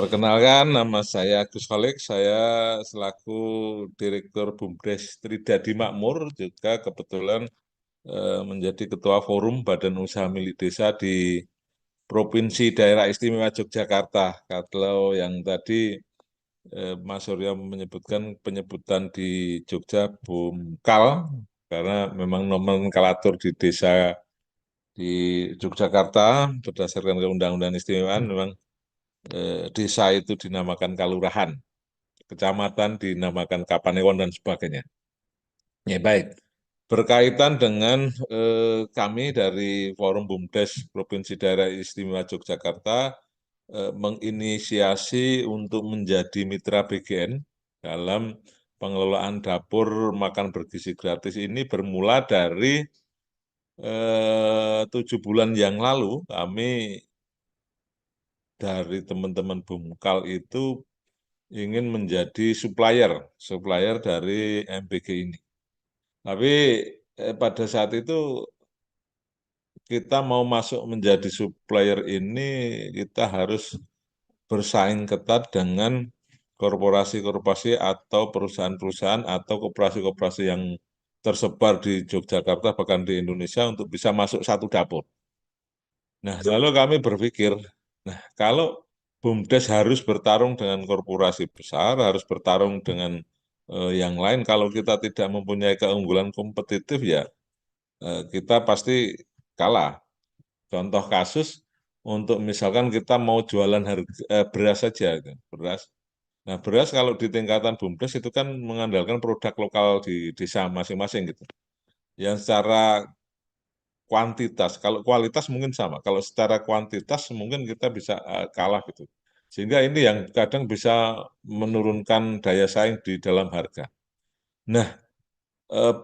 Perkenalkan, nama saya Agus Holik. Saya selaku Direktur BUMDes Tridadi Makmur, juga kebetulan menjadi Ketua Forum Badan Usaha Milik Desa di Provinsi Daerah Istimewa Yogyakarta. Kalau yang tadi Mas Surya menyebutkan penyebutan di Jogja BUMKAL, karena memang nomenklatur di desa di Yogyakarta berdasarkan Undang-Undang Istimewaan memang desa itu dinamakan kalurahan, kecamatan dinamakan Kapanewon dan sebagainya. Ya baik, berkaitan dengan kami dari Forum BUMDes Provinsi Daerah Istimewa Yogyakarta menginisiasi untuk menjadi mitra BGN dalam pengelolaan dapur makan bergizi gratis ini bermula dari 7 bulan yang lalu kami dari teman-teman BUMKAL itu ingin menjadi supplier dari MBG ini. Tapi pada saat itu kita mau masuk menjadi supplier ini, kita harus bersaing ketat dengan korporasi-korporasi atau perusahaan-perusahaan atau koperasi-koperasi yang tersebar di Yogyakarta, bahkan di Indonesia untuk bisa masuk satu dapur. Nah, lalu kami berpikir, nah kalau BUMDes harus bertarung dengan korporasi besar, harus bertarung dengan yang lain, kalau kita tidak mempunyai keunggulan kompetitif ya kita pasti kalah. Contoh kasus untuk misalkan kita mau jualan beras saja, gitu, beras. Nah, beras kalau di tingkatan BUMDes itu kan mengandalkan produk lokal di desa masing-masing gitu. Yang secara kuantitas, kalau kualitas mungkin sama, kalau secara kuantitas mungkin kita bisa kalah gitu. Sehingga ini yang kadang bisa menurunkan daya saing di dalam harga. Nah,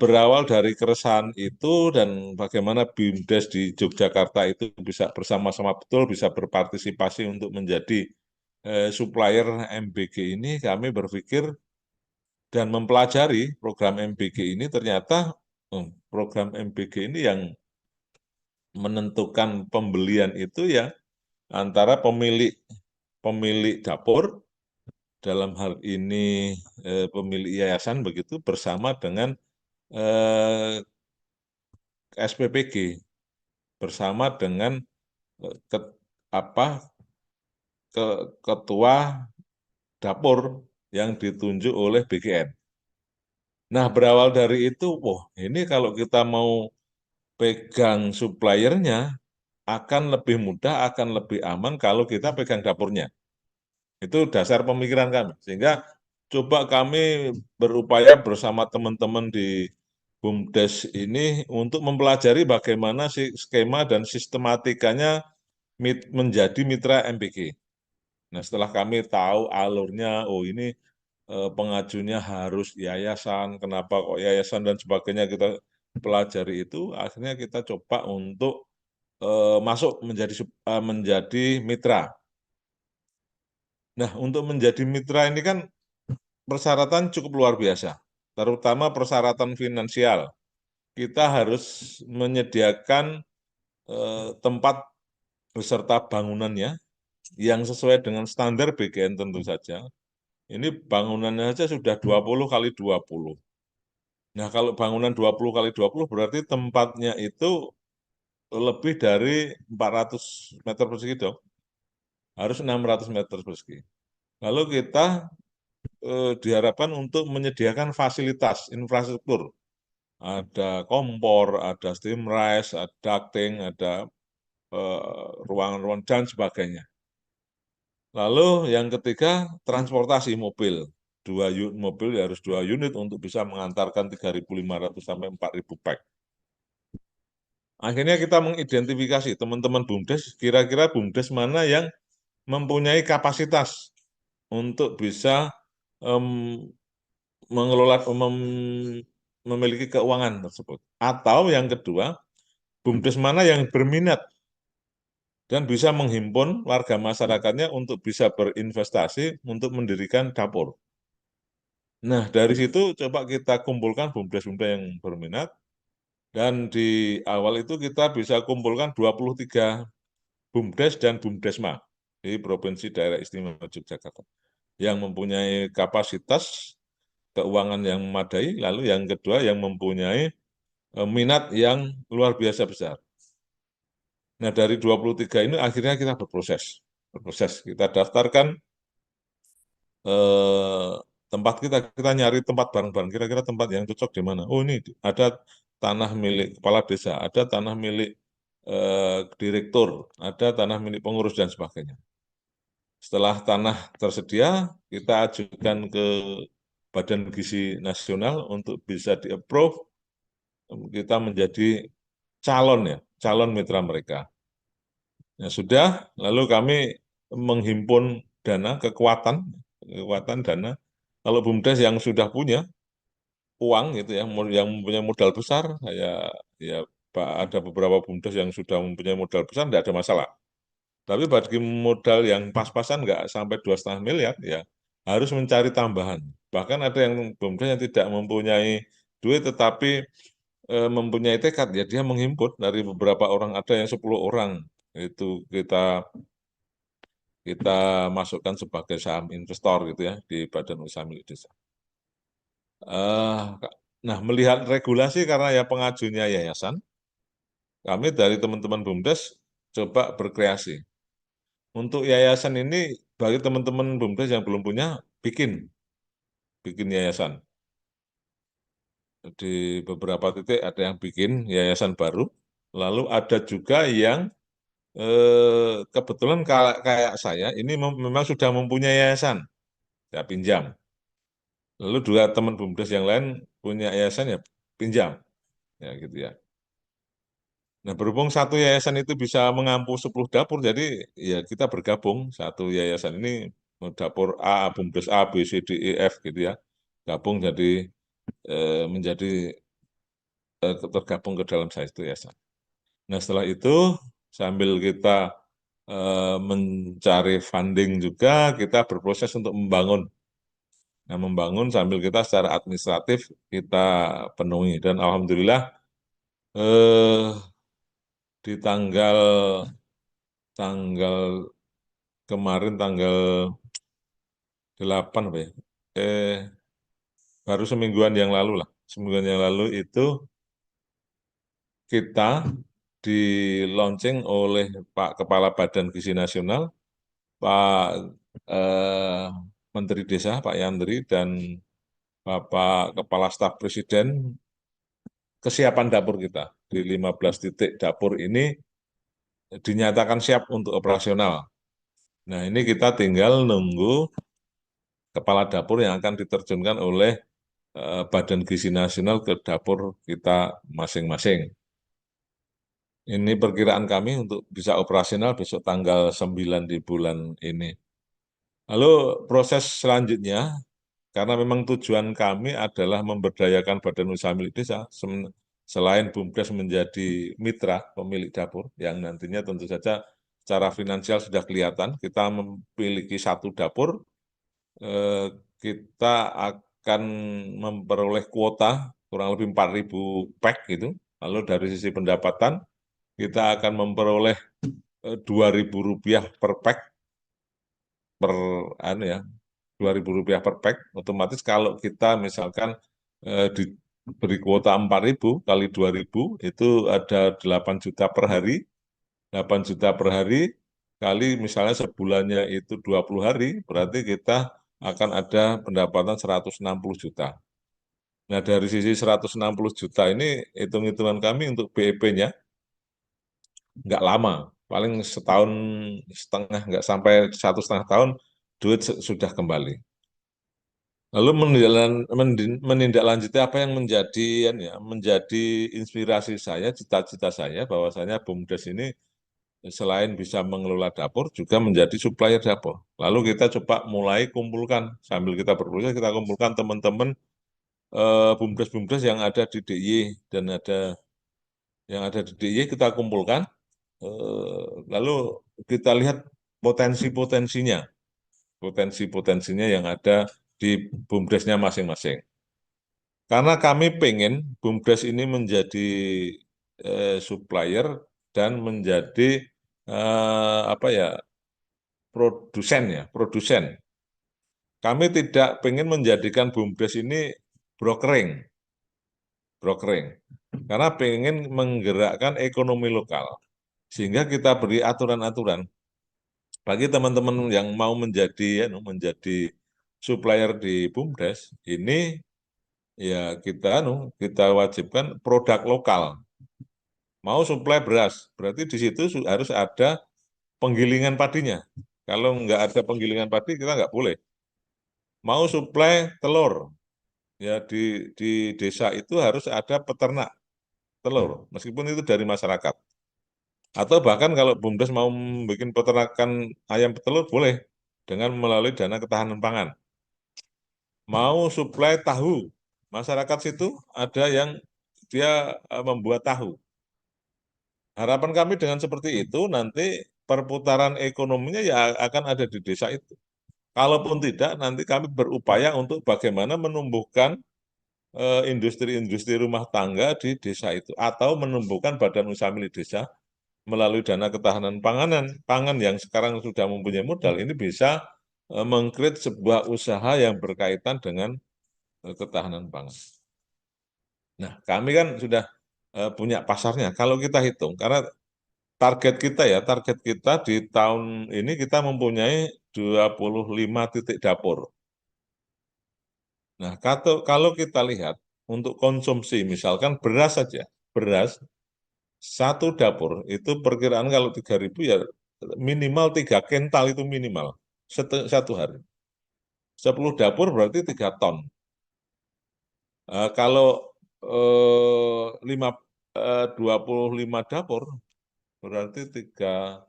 berawal dari keresahan itu dan bagaimana BUMDes di Yogyakarta itu bisa bersama-sama betul bisa berpartisipasi untuk menjadi supplier MBG ini, kami berpikir dan mempelajari program MBG ini ternyata program MBG ini yang menentukan pembelian itu ya antara pemilik pemilik dapur dalam hal ini pemilik yayasan begitu bersama dengan eh, SPPG bersama dengan eh, ke- apa ketua dapur yang ditunjuk oleh BGN. Nah, berawal dari itu, wah ini kalau kita mau pegang suppliernya akan lebih mudah, akan lebih aman kalau kita pegang dapurnya. Itu dasar pemikiran kami. Sehingga coba kami berupaya bersama teman-teman di BUMDes ini untuk mempelajari bagaimana sih skema dan sistematikanya menjadi mitra MBG. Nah, setelah kami tahu alurnya, oh ini pengajunya harus yayasan, kenapa kok yayasan dan sebagainya kita pelajari itu, akhirnya kita coba untuk masuk menjadi mitra. Nah, untuk menjadi mitra ini kan persyaratan cukup luar biasa, terutama persyaratan finansial. Kita harus menyediakan tempat beserta bangunannya yang sesuai dengan standar BGN tentu saja. Ini bangunannya saja sudah 20 kali 20. Nah, kalau bangunan 20 kali 20 berarti tempatnya itu lebih dari 400 meter persegi dong. Harus 600 meter persegi. Lalu kita diharapkan untuk menyediakan fasilitas infrastruktur. Ada kompor, ada steam rise, ada ducting, ada ruangan-ruangan dan sebagainya. Lalu yang ketiga, transportasi mobil. Mobil harus 2 unit untuk bisa mengantarkan 3.500 sampai 4.000 pack. Akhirnya kita mengidentifikasi teman-teman BUMDes, kira-kira BUMDes mana yang mempunyai kapasitas untuk bisa em, mengelola, memiliki keuangan tersebut. Atau yang kedua, BUMDes mana yang berminat dan bisa menghimpun warga masyarakatnya untuk bisa berinvestasi untuk mendirikan dapur. Nah, dari situ coba kita kumpulkan BUMDes-BUMDes yang berminat, dan di awal itu kita bisa kumpulkan 23 BUMDes dan BUMDesma. di Provinsi Daerah Istimewa Yogyakarta yang mempunyai kapasitas keuangan yang memadai, lalu yang kedua yang mempunyai minat yang luar biasa besar. Nah, dari 23 ini akhirnya kita berproses. Kita daftarkan eh, tempat kita nyari tempat bareng-bareng. Kira-kira tempat yang cocok di mana? Oh, ini ada tanah milik kepala desa, ada tanah milik direktur, ada tanah milik pengurus dan sebagainya. Setelah tanah tersedia, kita ajukan ke Badan Gizi Nasional untuk bisa di-approve, kita menjadi calon mitra mereka. Ya sudah, lalu kami menghimpun dana, kekuatan dana. Kalau BUMDes yang sudah punya uang gitu ya, yang mempunyai modal besar, ya Pak, ada beberapa BUMDes yang sudah mempunyai modal besar, tidak ada masalah. Tapi bagi modal yang pas-pasan nggak sampai 2,5 miliar, ya harus mencari tambahan. Bahkan ada yang BUMDes yang tidak mempunyai duit, tetapi mempunyai tekad, ya dia menghimpun dari beberapa orang, ada yang 10 orang. Itu kita kita masukkan sebagai saham investor gitu ya di Badan Usaha Milik Desa. Eh, nah, melihat regulasi karena ya pengajunya yayasan, kami dari teman-teman BUMDes coba berkreasi. Untuk yayasan ini, bagi teman-teman BUMDes yang belum punya, bikin yayasan. Di beberapa titik ada yang bikin yayasan baru, lalu ada juga yang kebetulan kayak saya, ini memang sudah mempunyai yayasan, ya pinjam. Lalu dua teman BUMDes yang lain punya yayasan, ya pinjam, ya gitu ya. Nah, berhubung satu yayasan itu bisa mengampu 10 dapur, jadi ya kita bergabung satu yayasan ini, dapur A, BUMDes A, B, C, D, E, F gitu ya, gabung jadi menjadi tergabung ke dalam satu yayasan. Nah, setelah itu sambil kita mencari funding juga, kita berproses untuk membangun. Nah, membangun sambil kita secara administratif kita penuhi. Dan alhamdulillah eh, di tanggal kemarin tanggal 8 apa ya? Eh, baru semingguan yang lalu lah. Semingguan yang lalu itu kita di launching oleh Pak Kepala Badan Gizi Nasional, Pak eh, Menteri Desa, Pak Yandri, dan Bapak Kepala Staf Presiden, kesiapan dapur kita. Di 15 titik dapur ini dinyatakan siap untuk operasional. Nah, ini kita tinggal nunggu kepala dapur yang akan diterjunkan oleh Badan Gizi Nasional ke dapur kita masing-masing. Ini perkiraan kami untuk bisa operasional besok tanggal 9 di bulan ini. Lalu proses selanjutnya, karena memang tujuan kami adalah memberdayakan Badan Usaha Milik Desa, selain BUMDes menjadi mitra pemilik dapur, yang nantinya tentu saja secara finansial sudah kelihatan, kita memiliki satu dapur, eh, kita akan memperoleh kuota kurang lebih 4.000 pack gitu. Lalu dari sisi pendapatan, kita akan memperoleh Rp2.000 per pack per anu ya, Rp2.000 per pack. Otomatis kalau kita misalkan diberi kuota 4.000 kali 2.000 itu ada 8 juta per hari. 8 juta per hari kali misalnya sebulannya itu 20 hari, berarti kita akan ada pendapatan 160 juta. Nah, dari sisi 160 juta ini, hitung-hitungan kami untuk BEP-nya nggak lama, paling setahun setengah, nggak sampai 1,5 tahun, duit sudah kembali. Lalu menindaklanjuti apa yang menjadi inspirasi saya, cita-cita saya, bahwasanya BUMDes ini selain bisa mengelola dapur, juga menjadi supplier dapur. Lalu kita coba mulai kumpulkan, sambil kita berproses, kita kumpulkan teman-teman BUMDes-BUMDes yang ada di DIY, dan yang ada di DIY kita kumpulkan, lalu kita lihat potensi-potensinya, potensi-potensinya yang ada di BUMDesnya masing-masing. Karena kami pengen BUMDes ini menjadi supplier dan menjadi apa ya, produsen ya, produsen. Kami tidak ingin menjadikan BUMDes ini brokering, brokering. Karena ingin menggerakkan ekonomi lokal. Sehingga kita beri aturan-aturan bagi teman-teman yang mau menjadi menjadi supplier di BUMDes ini ya kita wajibkan produk lokal. Mau suplai beras, berarti di situ harus ada penggilingan padinya. Kalau nggak ada penggilingan padi, kita nggak boleh. Mau suplai telur, ya di desa itu harus ada peternak telur, meskipun itu dari masyarakat. Atau bahkan kalau BUMDes mau bikin peternakan ayam petelur, boleh dengan melalui dana ketahanan pangan. Mau suplai tahu, masyarakat situ ada yang dia membuat tahu. Harapan kami dengan seperti itu, nanti perputaran ekonominya ya akan ada di desa itu. Kalaupun tidak, nanti kami berupaya untuk bagaimana menumbuhkan industri-industri rumah tangga di desa itu, atau menumbuhkan badan usaha milik desa melalui dana ketahanan pangan yang sekarang sudah mempunyai modal, ini bisa mengkreat sebuah usaha yang berkaitan dengan ketahanan pangan. Nah, kami kan sudah punya pasarnya. Kalau kita hitung, karena target kita di tahun ini kita mempunyai 25 titik dapur. Nah, kalau kita lihat untuk konsumsi, misalkan beras saja, beras satu dapur itu perkiraan kalau 3.000 ya minimal 3 kental itu minimal satu hari. 10 dapur berarti 3 ton. Kalau 25 dapur berarti 3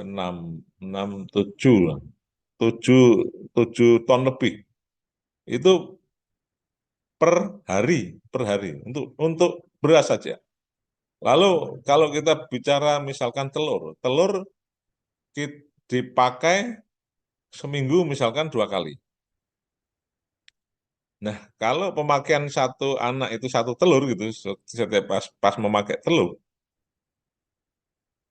6 6 7 lah. 7 7 ton lebih. Itu per hari untuk beras saja. Lalu kalau kita bicara misalkan telur, telur dipakai seminggu misalkan 2 kali. Nah, kalau pemakaian satu anak itu satu telur gitu, setiap pas memakai telur,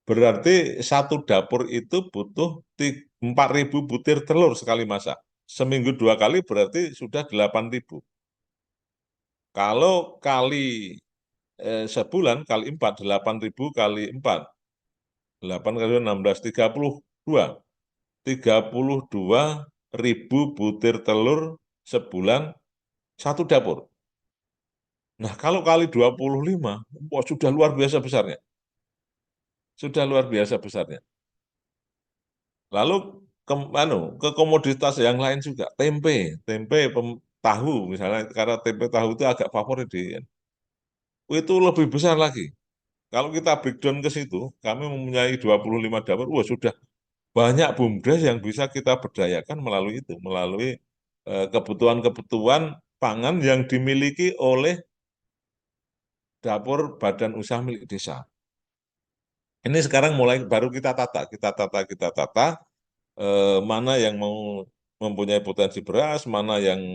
berarti satu dapur itu butuh 4.000 butir telur sekali masak. Seminggu 2 kali berarti sudah 8.000. Kalau kali sebulan kali 4, 8.000 kali 4. 8 kali 16, 32. 32.000 butir telur sebulan satu dapur. Nah, kalau kali 25, wah, sudah luar biasa besarnya. Sudah luar biasa besarnya. Lalu ke komoditas yang lain juga, tempe tahu misalnya, karena tempe tahu itu agak favorit itu lebih besar lagi. Kalau kita breakdown ke situ, kami mempunyai 25 dapur, wah sudah banyak BUMDes yang bisa kita berdayakan melalui itu, melalui kebutuhan-kebutuhan pangan yang dimiliki oleh dapur badan usaha milik desa. Ini sekarang mulai baru kita tata, mana yang mau mempunyai potensi beras, mana yang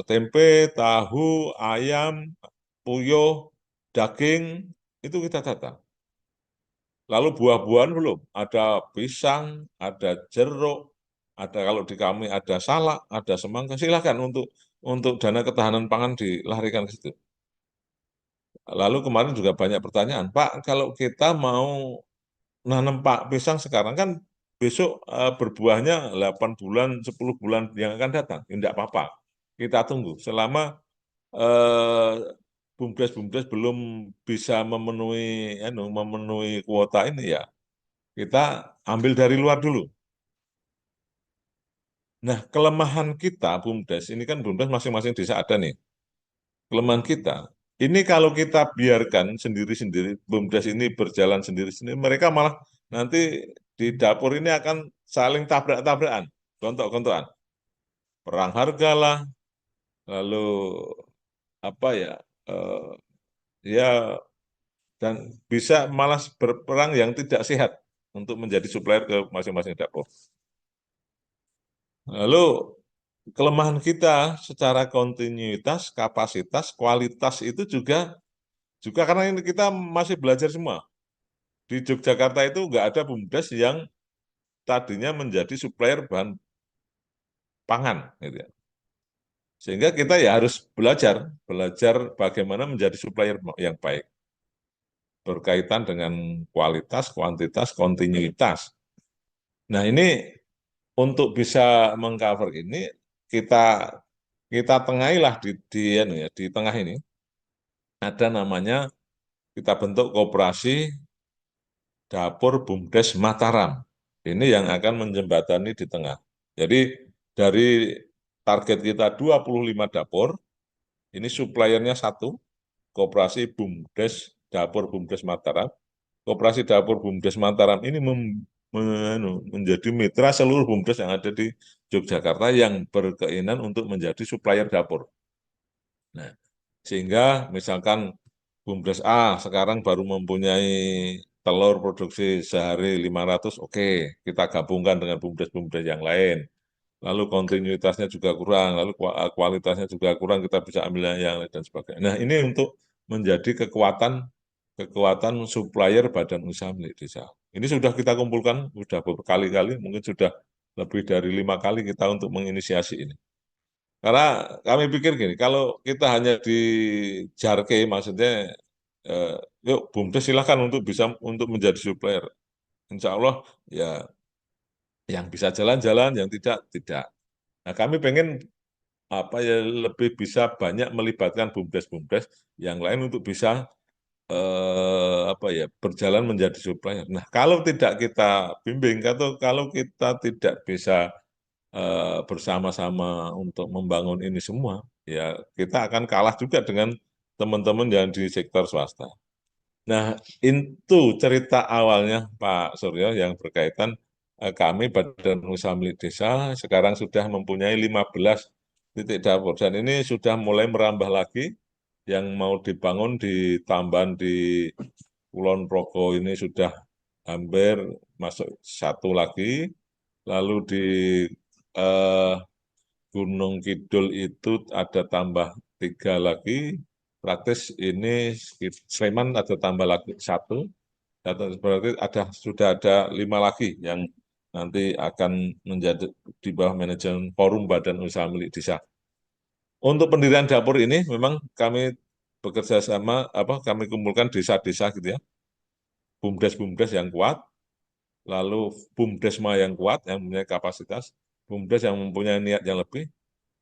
tempe, tahu, ayam, puyuh, daging, itu kita tata. Lalu buah-buahan belum, ada pisang, ada jeruk, ada kalau di kami ada salak, ada semangka, silakan untuk dana ketahanan pangan dilarikan ke situ. Lalu kemarin juga banyak pertanyaan, Pak, kalau kita mau nanam Pak pisang sekarang kan besok berbuahnya 8 bulan, 10 bulan yang akan datang. Tidak apa-apa. Kita tunggu. Selama eh, BUMDes belum bisa memenuhi kuota ini ya, kita ambil dari luar dulu. Nah, kelemahan kita BUMDes, ini kan BUMDes masing-masing desa ada nih. Kelemahan kita, ini kalau kita biarkan sendiri-sendiri, BUMDes ini berjalan sendiri-sendiri, mereka malah nanti di dapur ini akan saling tabrak-tabrakan, gontok-gontokan. Perang harga lah, lalu apa ya, eh, ya dan bisa malah berperang yang tidak sehat untuk menjadi supplier ke masing-masing dapur. Lalu kelemahan kita secara kontinuitas, kapasitas, kualitas itu juga karena ini kita masih belajar semua. Di Yogyakarta itu nggak ada BUMDes yang tadinya menjadi supplier bahan pangan, gitu ya. Sehingga kita ya harus belajar bagaimana menjadi supplier yang baik, berkaitan dengan kualitas, kuantitas, kontinuitas. Nah, ini untuk bisa mengcover ini, kita kita tengahilah di tengah ini ada namanya, kita bentuk koperasi Dapur BUMDes Mataram. Ini yang akan menjembatani di tengah. Jadi dari target kita 25 dapur, ini suppliernya satu, Koperasi BUMDes Dapur BUMDes Mataram. Koperasi Dapur BUMDes Mataram ini menjadi mitra seluruh BUMDes yang ada di Yogyakarta yang berkeinginan untuk menjadi supplier dapur. Nah, sehingga misalkan BUMDes A sekarang baru mempunyai telur produksi sehari 500, oke, kita gabungkan dengan BUMDes-BUMDes yang lain. Lalu kontinuitasnya juga kurang, lalu kualitasnya juga kurang, kita bisa ambil yang lain dan sebagainya. Nah, ini untuk menjadi kekuatan kekuatan supplier badan usaha milik desa. Ini sudah kita kumpulkan, sudah berkali-kali, mungkin sudah lebih dari 5 kali kita untuk menginisiasi ini. Karena kami pikir gini, kalau kita hanya di Jarke, maksudnya, eh, yuk BUMDes silakan untuk bisa untuk menjadi supplier. Insya Allah ya yang bisa jalan-jalan, yang tidak tidak. Nah, kami pengen apa ya lebih bisa banyak melibatkan BUMDes-BUMDes yang lain untuk bisa apa ya berjalan menjadi supplier. Nah, kalau tidak kita bimbing, atau kalau kita tidak bisa bersama-sama untuk membangun ini semua, ya kita akan kalah juga dengan teman-teman yang di sektor swasta. Nah, itu cerita awalnya Pak Suryo yang berkaitan kami Badan Usaha Milik Desa sekarang sudah mempunyai 15 titik dapur dan ini sudah mulai merambah lagi yang mau dibangun di tambahan di Kulon Progo ini sudah hampir masuk satu lagi, lalu di eh, Gunung Kidul itu ada tambah 3 lagi, praktis ini Sleman ada tambah lagi satu, berarti sudah ada 5 lagi yang nanti akan menjadi di bawah manajemen Forum Badan Usaha Milik Desa. Untuk pendirian dapur ini memang kami bekerja sama, kami kumpulkan desa-desa gitu ya, BUMDes-BUMDes yang kuat, lalu BUMDesma yang kuat, yang mempunyai kapasitas, BUMDes yang mempunyai niat yang lebih,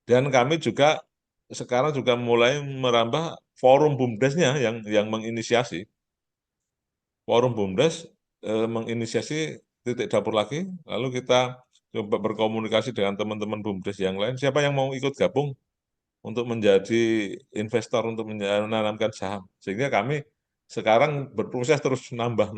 dan kami juga sekarang juga mulai merambah forum BUMDesnya yang menginisiasi. Forum BUMDes menginisiasi titik dapur lagi, lalu kita coba berkomunikasi dengan teman-teman BUMDes yang lain, siapa yang mau ikut gabung untuk menjadi investor, untuk menanamkan saham. Sehingga kami sekarang berproses terus nambah,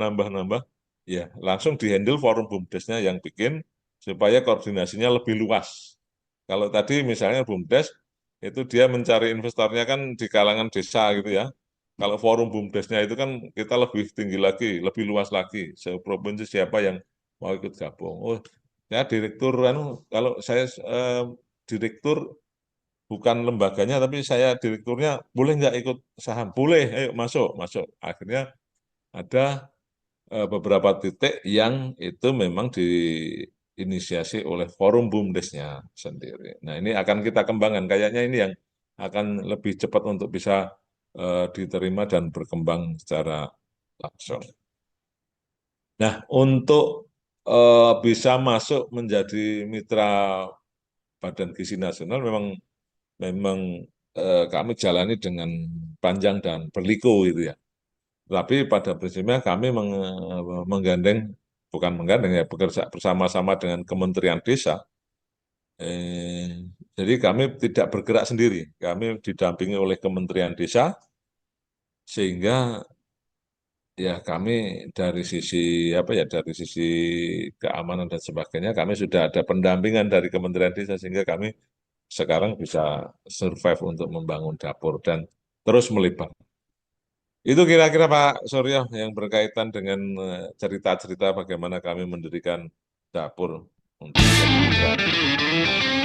ya langsung dihandle forum BUMDesnya yang bikin, supaya koordinasinya lebih luas. Kalau tadi misalnya BUMDes, itu dia mencari investornya kan di kalangan desa gitu ya. Kalau forum BUMDesnya itu kan kita lebih tinggi lagi, lebih luas lagi. Seprovinsi siapa yang mau ikut gabung. Oh, ya direktur, kalau saya direktur bukan lembaganya, tapi saya direkturnya, boleh nggak ikut saham? Boleh, ayo masuk, masuk. Akhirnya ada beberapa titik yang itu memang diinisiasi oleh forum BUMDesnya sendiri. Nah, ini akan kita kembangkan. Kayaknya ini yang akan lebih cepat untuk bisa diterima dan berkembang secara langsung. Nah, untuk bisa masuk menjadi mitra Badan Gizi Nasional memang memang kami jalani dengan panjang dan berliku gitu ya. Tapi pada prinsipnya kami menggandeng, bukan menggandeng ya, bekerja bersama-sama dengan Kementerian Desa. Eh, jadi kami tidak bergerak sendiri, kami didampingi oleh Kementerian Desa, sehingga ya kami dari sisi apa ya, dari sisi keamanan dan sebagainya, kami sudah ada pendampingan dari Kementerian Desa, sehingga kami sekarang bisa survive untuk membangun dapur dan terus melibat. Itu kira-kira Pak Suryo yang berkaitan dengan cerita-cerita bagaimana kami mendirikan dapur untuk menjadi mitra.